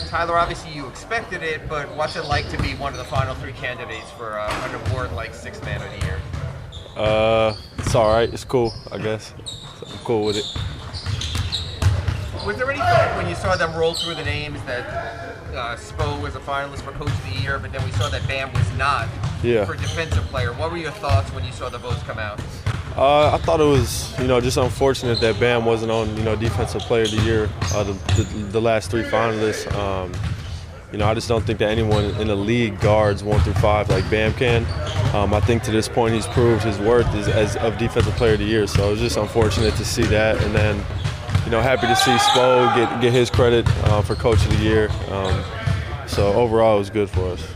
Tyler, obviously you expected it, but what's it like to be one of the final three candidates for an award like Sixth Man of the Year? It's all right. It's cool, I guess. I'm cool with it. Was there any thought when you saw them roll through the names that Spo was a finalist for Coach of the Year, but then we saw that Bam was not for Defensive Player? What were your thoughts when you saw the votes come out? I thought it was, just unfortunate that Bam wasn't on, Defensive Player of the Year, the last three finalists. I just don't think that anyone in the league guards 1 through 5 like Bam can. I think to this point he's proved his worth as of Defensive Player of the Year. So it was just unfortunate to see that, and then, happy to see Spo get his credit for Coach of the Year. So overall, it was good for us.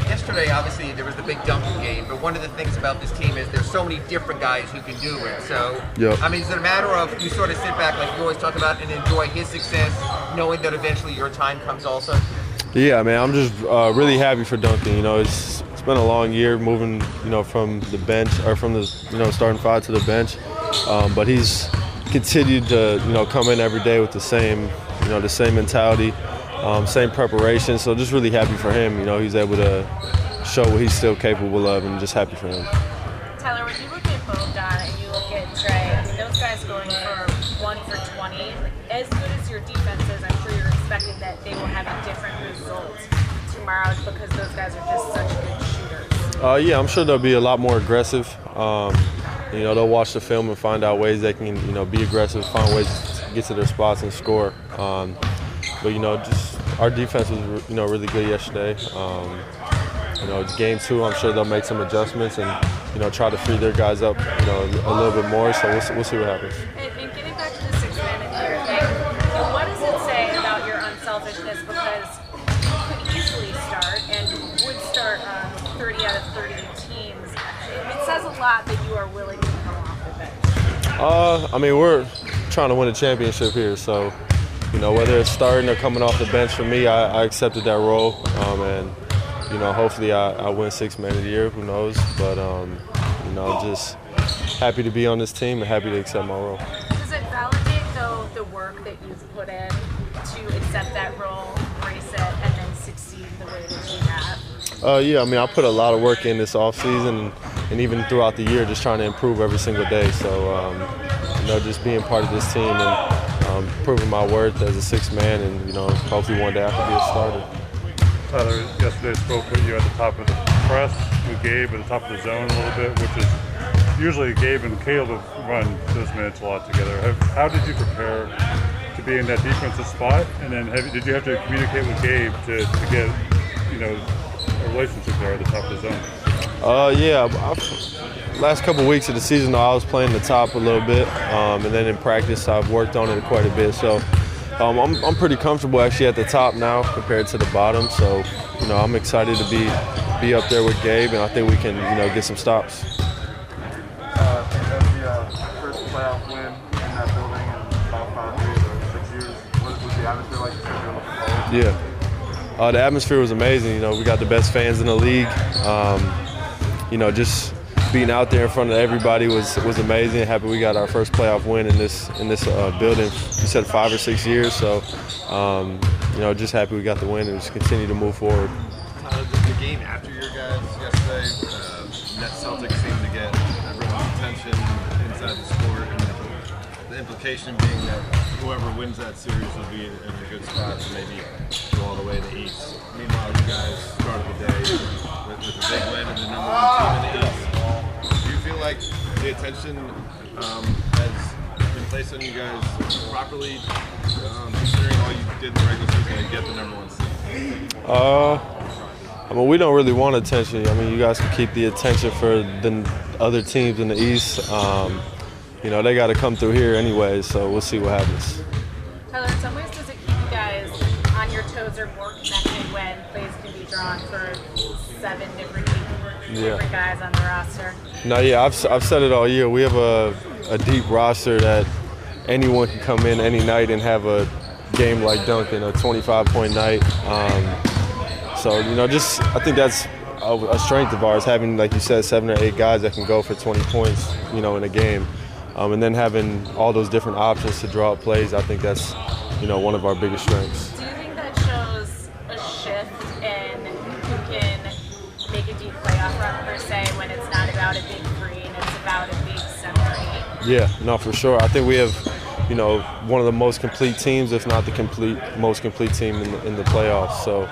Yesterday, obviously, there was the big Duncan game, but one of the things about this team is there's so many different guys who can do it. So, I mean, is it a matter of you sort of sit back, like you always talk about, and enjoy his success, knowing that eventually your time comes also? Yeah, man, I'm just really happy for Duncan. It's been a long year moving, from the bench or from the, starting 5 to the bench, but he's continued to, come in every day with the same mentality. Same preparation, so just really happy for him. He's able to show what he's still capable of, and just happy for him. Tyler, when you look at Bogdan and you look at Trey, those guys going for 1 for 20, as good as your defense is, I'm sure you're expecting that they will have a different result tomorrow because those guys are just such good shooters. Yeah, I'm sure they'll be a lot more aggressive. They'll watch the film and find out ways they can, be aggressive, find ways to get to their spots and score. But just our defense was, really good yesterday. It's game 2. I'm sure they'll make some adjustments and, try to free their guys up, a little bit more. So we'll see what happens. And getting back to the Sixth Man of the Year thing, what does it say about your unselfishness? Because you could easily start and would start 30 out of 30 teams. It says a lot that you are willing to come off the bench. We're trying to win a championship here, so. Whether it's starting or coming off the bench, for me, I accepted that role, and hopefully I win Sixth Man of the Year. Who knows? But just happy to be on this team and happy to accept my role. Does it validate though the work that you've put in to accept that role, embrace it, and then succeed the way that you have? Yeah. I put a lot of work in this off season and even throughout the year, just trying to improve every single day. So just being part of this team and. Proving my worth as a sixth man, and hopefully one day I can be a starter. Tyler, yesterday Spo put you at the top of the press with Gabe at the top of the zone a little bit, which is usually Gabe and Caleb run those minutes a lot together. How did you prepare to be in that defensive spot, and then did you have to communicate with Gabe to get a relationship there at the top of the zone? Yeah. Last couple weeks of the season, I was playing the top a little bit, and then in practice, I've worked on it quite a bit. So I'm pretty comfortable actually at the top now compared to the bottom. So I'm excited to be up there with Gabe, and I think we can get some stops. First playoff win in that building in about 5 years or 6 years. What was the atmosphere like? Yeah, the atmosphere was amazing. We got the best fans in the league. Just being out there in front of everybody was amazing. Happy we got our first playoff win in this building. You said 5 or 6 years, so just happy we got the win and just continue to move forward. The game after your guys yesterday, net Celtics seemed to get everyone's attention inside the sport, and the implication being that whoever wins that series will be in a good spot to maybe go all the way to the East. Meanwhile, you guys started the day with a big win and the #1 team in the East. Do you feel like the attention has been placed on you guys properly, considering all you did in the regular season to get the #1 seed? We don't really want attention. You guys can keep the attention for the other teams in the East. They got to come through here anyway, so we'll see what happens. Tyler, in some ways, does it keep you guys on your toes or more connected when plays can be drawn for 7 different guys on the roster? No, yeah, I've said it all year. We have a deep roster that anyone can come in any night and have a game like Duncan, a 25-point night. I think that's a strength of ours, having, like you said, 7 or 8 guys that can go for 20 points, in a game. And then having all those different options to draw up plays, I think that's, one of our biggest strengths. Do you think that shows say when it's not about a big three and it's about a big 7 or 8? Yeah, no, for sure. I think we have, you know, one of the most complete teams, if not the most complete team in the playoffs. So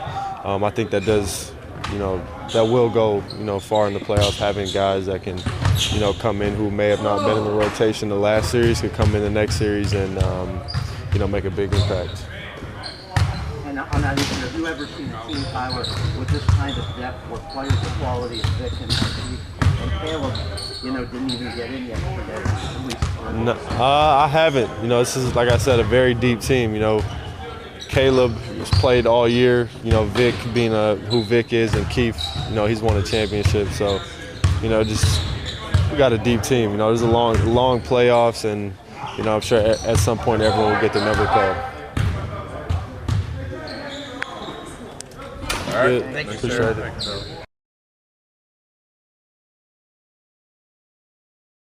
I think that does, you know, that will go, you know, far in the playoffs, having guys that can, you know, come in who may have not been in the rotation the last series, could come in the next series and, you know, make a big impact. And on that issue, have you ever seen a team, Tyler, with this kind of depth where players of quality as Vic and Caleb, you know, didn't even get in yesterday? At least no, I haven't. You know, this is, like I said, a very deep team. You know, Caleb has played all year. You know, Vic being who Vic is, and Keith, you know, he's won a championship. So, you know, just we got a deep team. You know, there's a long playoffs, and you know, I'm sure at some point everyone will get their number called. All right, Good. thank you, Appreciate sir. it.